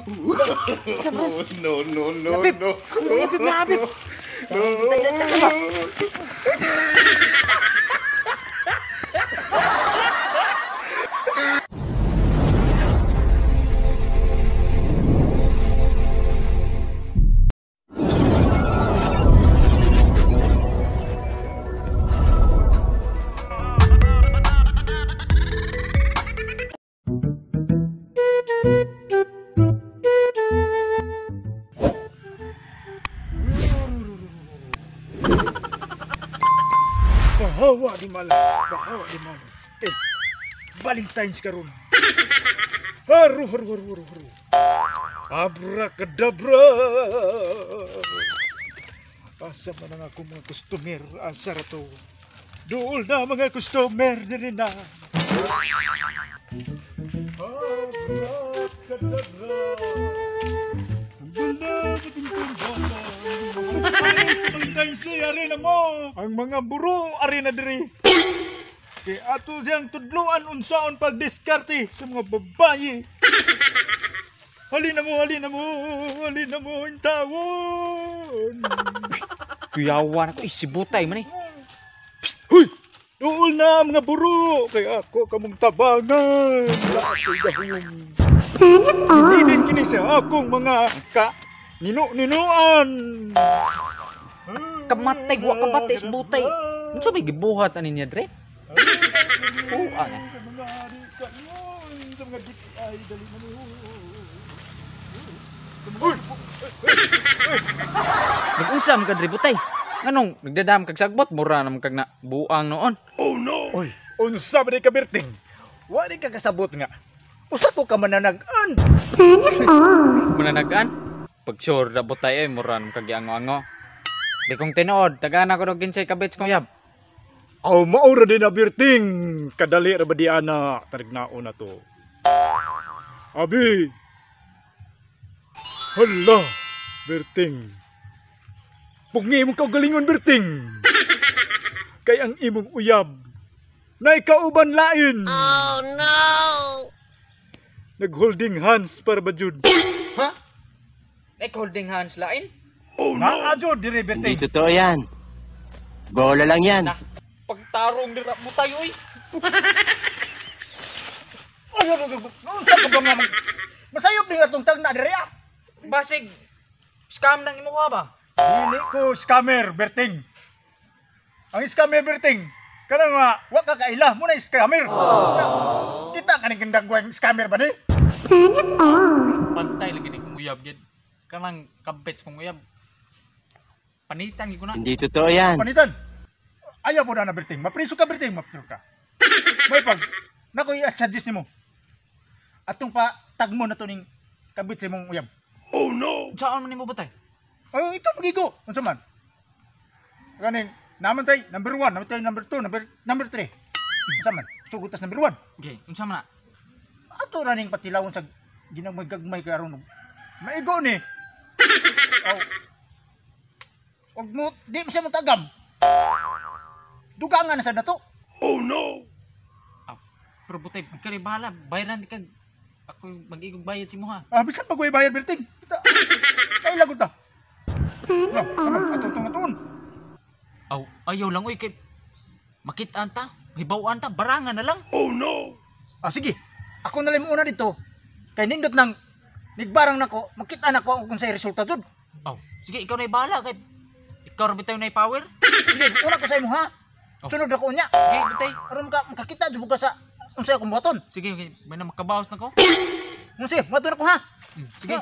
No, no, no, Labib! no. Labib na, Labib! Bahawa di malas, bahawa di malas. Valentine's karon. Haru haru haru haru haru. Abracadabra. Asa man ang ako mga customer, asa ra to. Duol na mga customer diri na. Abracadabra. Valentine's Day, arena mo. Ang mga buro, arena diri. Kaya ato siyang tudluan unsaon pagdiskarte sa mga babae. Halina mo, halina mo, halina mo ang tawon. Kuyawan ako, isibutay man eh. Psst, huy! Dool na mga buro, kaya ako kamong tabangan. Ako'y gahong. Sana all. Hindi kini sa akong mga ninu-ninuan. Kamatay, wa kamatay, isbutay. Ano sa may gibuhat ani niya, Dre? Oo, ano? Sa mga kanyon, sa mga DTI, dali na mo. Nag-unsam ka, Dre, butay. Anong, nagdadam kag sagbot, mura naman kag na buang noon. Oh no! Oy, unsa ba ni kabirting? Wa di ka kasabot nga. Usa ko ka mananagan. Sana all. Mananagaan? Pag sure na butay ay, mura naman kag ango-ango. Di kong tinood, tagana ko ng ginsay kabits kong yab. Aw maura din na birting. Kadali ra ba di ana tarignaon na to. Abi. Hala, birting. Pungi mo kaugalingon birting. Kay ang imong uyab na ikauban lain. Oh no! Nag-holding hands para ba jud? Ha? Like holding hands lain? Naa jud dire birting. Hindi totoo yan. Bola lang yan. Na, pagtarong nila butay, oy. Ay, unsa ka ba nga? Masayop din atong tagna dire ah. Basig, scam nang imuha ba? Dili ko scammer, Berting. Ang scammer, Berting, kanang nga, wa ka kaila, muna scammer. Kita kaning gandagwang scammer ba ni? Sana all. Pantay lagi ni kong uyab, gid. Kanang kabits kong uyab. Panitan, gid ko na. Hindi totoo yan. Panitan. Ayaw mo na Berting. Mapriso ka, Berting. Mapriso ka. May pag, naku i-suggest ni mo. Atong pa, tag mo na to ning kabit sa mong uyab. Saan man ni mo butay? Oh, ito magigo. Unsa man? Kaning, naman tay, number 1, naman tay, number 2, number 3. Unsa man? Sugutas number 1. Okay, unsa man na? Ato na ning patilawon sa ginagmay karon. Maigo ni. Oh. Og mo di mo siya mo tagam. Dugangan na sa nato. Ah, pero butay, kani bahala. Bayaran di kag ako mag-igog bayad si mo ha. Ah, bisan pag way bayad Berting. Ay lagot ta. Sana all. Atong. Aw, ayaw lang oy kay makitaan ta, hibawan ta, barangan na lang. Ah sige. Ako na lang muna dito. Kay nindot nang nigbarang nako, makita na ko kung sa resulta jud. Aw, sige ikaw na bahala kay ikaw ra bitaw na power. Sige, una ko sa imo ha. Oh. Sunod ako niya. Sige, butay. Aron makakita jud ka sa unsa akong buhaton. Sige, okay. May na makabawas na ko. Sige, buhaton ako ha. Sige.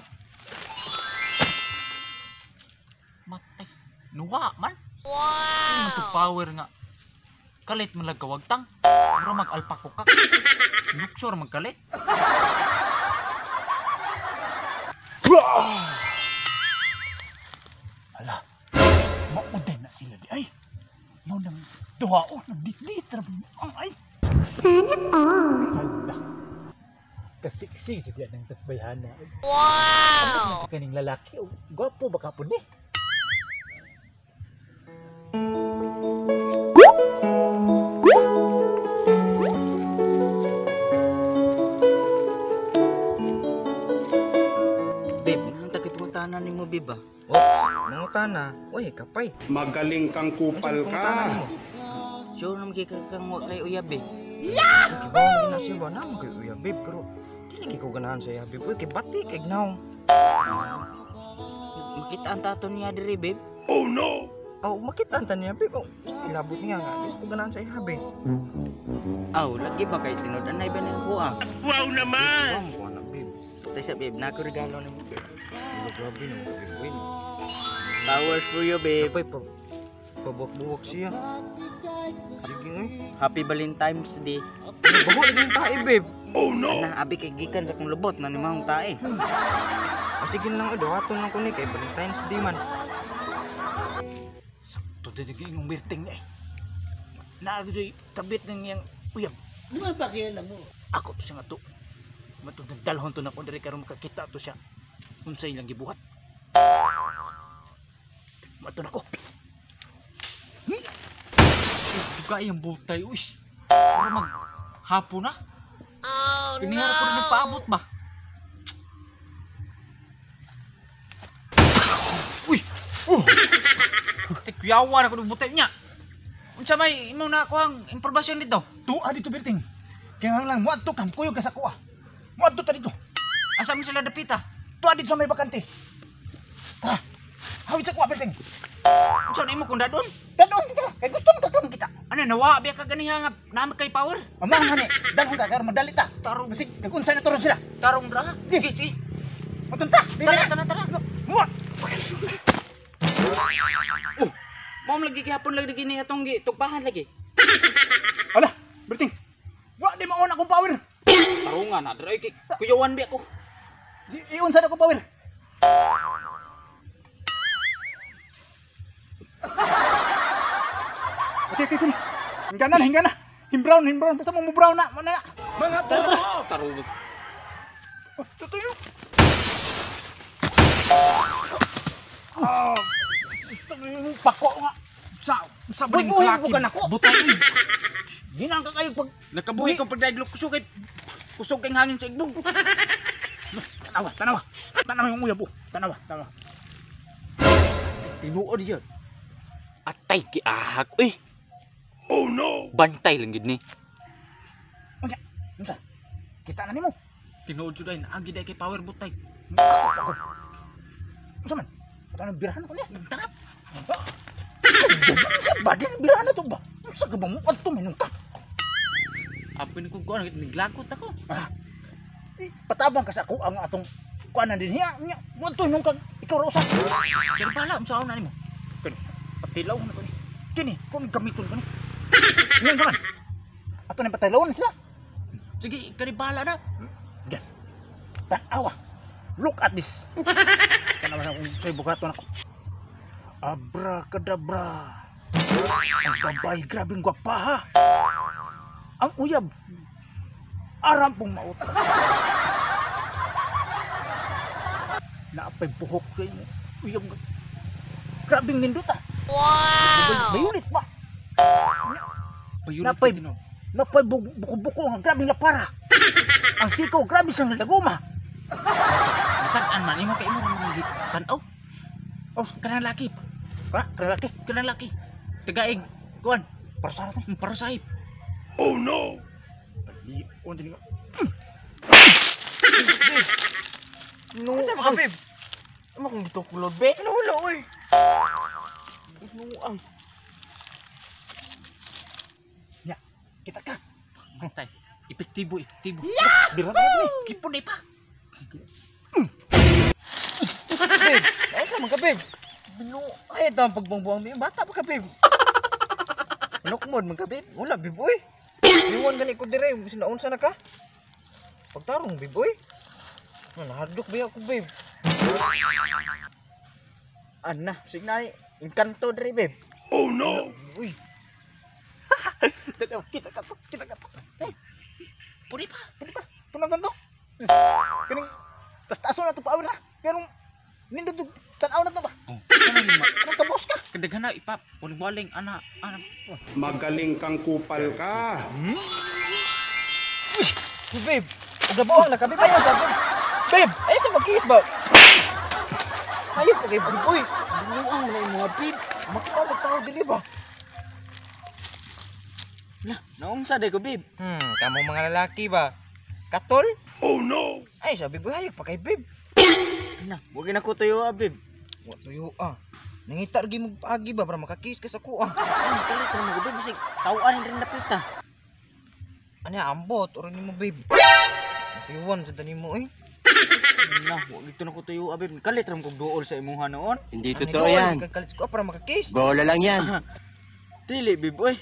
Matay. Nuwa man. Wow. Ano to power nga. Kalit man lang kawagtang. Pero mag-alpako ka. Luksor magkalit. Hala. Mauday na sila di ay. Mo nang duhao, nagditlit ra ang ay. Sana all. Hala. Kasiksi jud yan ang tasbayhana. Wow. Kaning lalaki, gwapo baka po ni. Babe, nang takipungutanan ni mo, babe, ba? Oh, mangutana. Uy, kapay. Magaling kang kupal ka. Sure naman kay kang wa kay uyab, eh. Kibaw na siya ba na mo kay Uya, babe, pero di lagi ko ganahan sa iya, babe. Uy, kay bati, kay gnaw. Makita ang tato niya diri, babe. Oh no! Oh, makita ta niya, babe. Oh, ilabot niya nga. Gusto ko ganahan sa iya, babe. Aw, lagi ba kay tinod anay ba ning kuha? Wow naman! Kibaw mo na, babe. Tay sa babe, nako regalo ni mo, babe. Uy, grabe na mo, babe. Uy, Flowers for you, babe. kapay pa. Pabuwak-buwak siya. Sige, uy. Happy Valentine's Day. Bago lagi yung tae, babe. Oh no! Ana, abi kay gikan sa kong lubot na ni mahong tae. Ah, sige lang, dawaton lang ko ni kay Valentine's Day man. Sakto din yung birthing niya eh. Naagoy kabit ng yang uyab. Sumapakialam mo. Ako to siya nga to. Matundang dalhon to na kung dari karon makakita to siya. Unsay ilang gibuhat. Mato na ko. Duga yung butay, uy. Para maghapon na. Oh Pinihara ko rin paabot ba? Uy! Tikyawan ako ng butay niya. Unsa may imo na ako ang impormasyon dito? Tuwa dito, Berting. Kaya nga lang, muadto kam, kuyog ka sa kuha. Muadto ta dito. Asa mo sila dapita? Tuwa dito sa may bakante. Tara, hawid sa kuha, Berting. Unsa na imo kung dadon? Dadon kita, kay gusto mo kakam kita. Ano nawa biya ka ganiha nga namin kay power? Amang hani, dadon ka, karon madali ta. Tarong Kasi, nagunsay na turon sila. tarong dra. Sige, sige. Matunta, Tara, tara. Muwa. Oh, mao lagi gihapon lagi ni atong tugpahan lagi. Ala, Berting. Wa di mauna akong power. Tarungan na diri kay kuyawan bi ako. Iunsa na akong power. Okay. Hingga na. Himbrown. Basta mo brown na. Mana na. Mga bobo! Tarungan. Oh, tutuyo. Ah, gusto mo yung pako nga. Sa Buhay mo ka na ko. Butay. Ginang ka kayo pag... Nakabuhi ko pag dahil kusog kay hangin sa igbong. Tanawa yung uyab po. Tanawa. Tinuod yun. Atay kiahak, uy. Oh no! Bantay lang gid ni. Unsa? Kita na nimo. Tinuod jud ay naagi day kay power butay. Unsa man? Tanang birahan ko niya. Tarap. Badin birahan na to ba? Unsa ka ba mo adto minung ka? Apin ko kuan naglagot ako. Patabang ka sa ako ang atong kuanan din hiya. Mo to nung kag ikaw ra usa. Pero pala unsa na nimo? Patilaw na ko ni. Kini, kung gamiton ko ni. Ngayon ka man. Ato na patilaw na sila. Sige, karibala na. Gan. Tanawa. Look at this. Tanawa na kung sa'yo bukato na ko. Abracadabra. Ang babae, grabing gwapa ha. Ang uyab. Aram pong maot. Naapay buhok kayo mo. Uyab. Grabing nindot ha. Wow! Bayunit ba? Bayunit Napay, ka tinuod. napay buko-buko ang grabing lapara. Ang sikaw, grabe siyang laguma. Tan-an man imo kay imo man tan-aw. Oh, Kanang laki. ha? Kalaki. Kanang laki. Tagaig. Kuan. Para sa atin. Para sahip. Oh no! Unti nga. No, sa mga babe. Amo kung gito kulod be. Ano wala, uy? Inuang. Kita ka. Bantay. Epektibo. Bira na natin eh. Kipon na pa. Babe, ano sa mga babe? Bino, ay, ito ang pagbangbuang niya. Bata pa ka, babe. Pinokmod, mga babe. Wala, babe, uy. Iwan gani ko dire, sinaunsa na ka. Pagtarong, babe, uy. Nahardok ba ako, babe? Ana, signay. Inkanto dire, babe. Oh no! Uy. Kita ka to. Puri pa. Tunang ganto. Kaning tas-taso na to pa na. Pero nindot tanaw na to ba? Oh. Kanang lima. Anong kabos ka? Kadaghan na ipap. Waling-waling ana. Magaling kang kupal ka. Babe, ugabuhan na ka, babe. Ayaw ka, babe. Babe, ayaw sa mag-iis ba? pa kay bib uy. Binuang na yung mga bib. Makita tao dili ba? Naunsa day ko bib. Kamo mga lalaki ba? Katol? Oh no! Ay, sabi ko hayag pa kay bib. Na, wag na ko tuyo bib. Wa tuyo Nangita lagi mo paagi ba para makakis ka sa kuha. Kalit ra mo bib bisig tawaan rin napita. Ano ambot or nimo bib? Tuyuan sa dani mo eh. Na, wag ito na ko tuyo bib. Kalit ra mo kog duol sa imuha noon. Hindi totoo yan. Kakalit ko para makakis. Bola lang yan. Dili bib oy.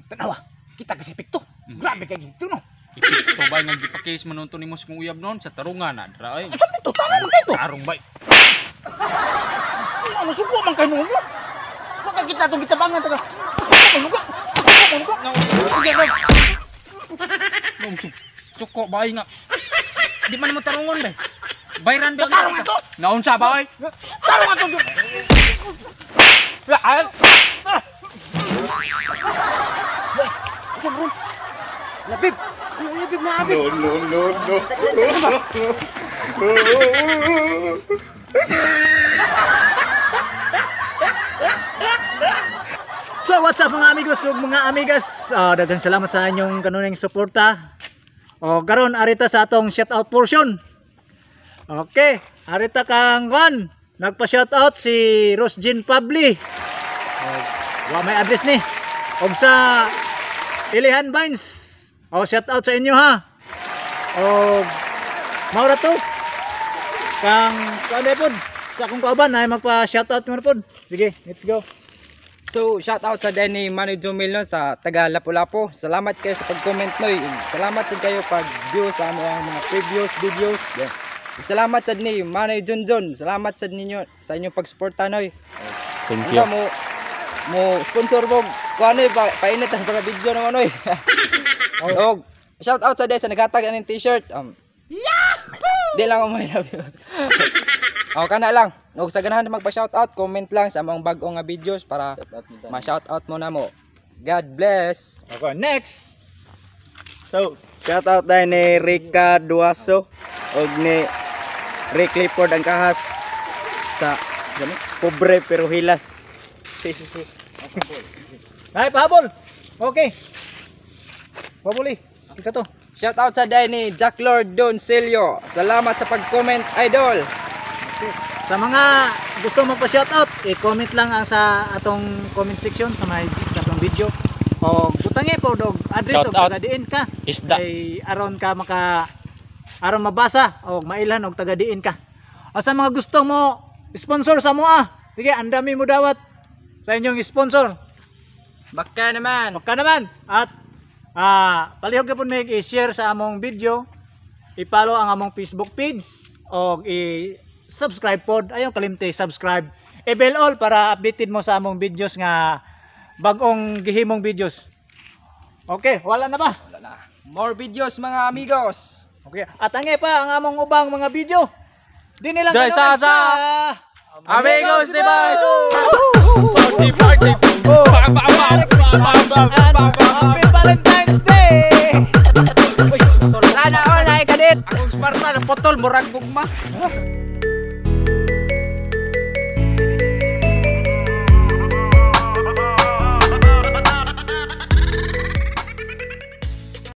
Tanawa, kita kasi pikto. Grabe kay ginto no. Ito ba nga gipakis manunto nimo sa kong uyab noon sa tarungan na dra ay. Asa dito? Tama mo dito. Tarong bay. Ano suko man kay mo? Makakita tong gitabangan ta. Nung suko bay nga. Di man mo tarungon be. Bayran be. Tarong ato. Naunsa ba oy? Tarong ato. Ay. Labib. Labib na abib. No, no, no, no. So what's up mga amigos ug mga amigas? Daghang salamat sa inyong kanunay suporta. Karon arita sa atong shoutout portion. Okay, arita kang Juan. Nagpa-shoutout si Rosjin Pabli. Wa may address ni. Og sa Ilihan Vines. Shoutout sa inyo ha. Og maura to. Kang kuan pod sa akong kauban ay magpa-shoutout mo pod. Sige, let's go. So, shout out sa Denny Manu Jomil no, sa taga Lapu-Lapu. Salamat kayo sa pag-comment noy. Salamat din kayo pag-view sa among mga previous videos. Yeah. Salamat sa ni Manu Junjun. Salamat sa ninyo sa inyong pagsuporta noy. Thank you. Mo sponsor mo kuan noy painit ang mga video naman noy. Og shout out sa Denny sa naghatag ng t-shirt. Di lang ako may love you. Kana lang. Huwag sa ganahan magpa-shoutout, comment lang sa mga bagong nga videos para ma-shoutout mo na mo. God bless! Okay, next! So, shoutout tayo ni Rica Duaso o ni Rick Clifford ang kahas sa pobre pero hilas. Ay, pahabol! Okay. Pabuli. Ika to. Shoutout sa day ni Jack Lord Don Celio. Salamat sa pag-comment, idol! Sa mga gusto magpa-shoutout, i-comment lang ang sa atong comment section sa may atong video. O butangi po dog address og taga-diin ka. Isda. Ay aron ka aron mabasa o mailhan og taga-diin ka. O sa mga gusto mo sponsor sa moa, sige andami mo dawat sa inyong sponsor. Baka naman! Baka naman. At palihog na po may i-share sa among video, i-follow ang among Facebook page o subscribe pod, ayaw kalimti subscribe, i-bell all para updated mo sa among videos nga bagong gihimong videos. Okay, wala na ba? Wala na. More videos mga amigos! Okay, at angay pa ang among ubang mga video. Di nilang Dahil gano'n sa Amigos, diba? Party! Happy Valentine's Day! Sana all ay kadit! Akong Sparta na potol murag gugma.